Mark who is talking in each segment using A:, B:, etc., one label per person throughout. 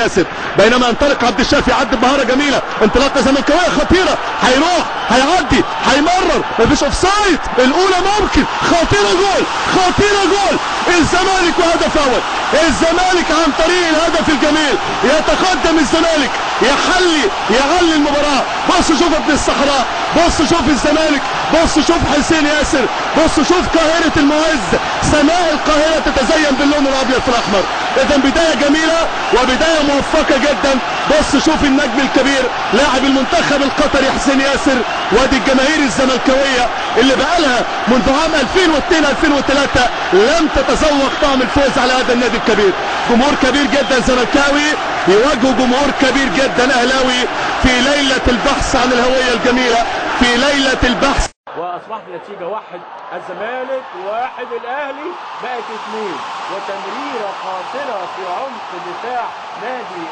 A: ياسر، بينما ينطلق عبد الشافي يعدي بمهاره جميله، انطلاقه زملكاويه خطيره، هيروح هيعدي هيمرر، مفيش اوفسايد، الاولى ممكن، خطيره جول، خطيره جول، الزمالك وهدف اول، الزمالك عن طريق الهدف الجميل يتقدم الزمالك، يعلي المباراه. بص شوف ابن الصحراء، بص شوف الزمالك، بص شوف حسين ياسر، بص شوف قاهره المعز، سماء القاهره تتزين باللون الابيض في الاحمر. اذا بدايه جميله وبدايه موفقه جدا. بص شوف النجم الكبير لاعب المنتخب القطري حسين ياسر، وادي الجماهير الزملكاويه اللي بقالها منذ عام 2002 2003 لم تتذوق طعم الفوز على هذا النادي الكبير. جمهور كبير جدا زملكاوي يواجه جمهور كبير جدا اهلاوي في ليله البحث عن الهويه الجميله، في ليله البحث.
B: واصبحت النتيجه 1 الزمالك 1 الاهلي، بقت 2. وتمريره قاتله في عمق دفاع نادي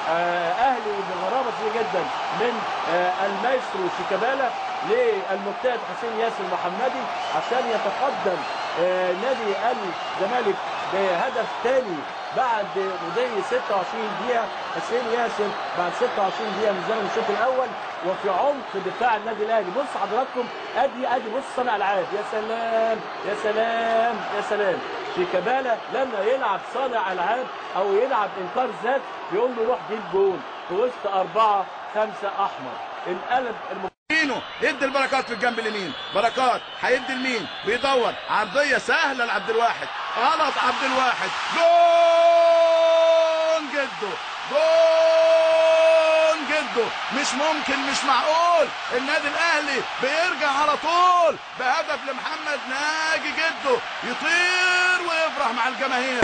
B: الاهلي بغرابه جدا من المايسترو شيكابالا للمجتهد حسين ياسر محمدي عشان يتقدم نادي الزمالك بهدف ثاني بعد مضي 26 دقيقه. حسين ياسر بعد 26 دقيقه من زمن الشوط الاول وفي عمق دفاع النادي الاهلي. بص حضراتكم، ادي بص صانع العاب، يا سلام يا سلام يا سلام. شيكابالا لما يلعب صانع العاب او يلعب انكار ذات يقول له روح جيب جول في وسط 4 5 احمر. القلب
C: يدي البركات في الجنب اليمين، بركات هيدي لمين؟ بيدور عرضيه سهله لعبد الواحد، غلط عبد الواحد، جول جده، جول جده. مش ممكن، مش معقول، النادي الاهلي بيرجع على طول بهدف لمحمد ناجي جده، يطير ويفرح مع الجماهير.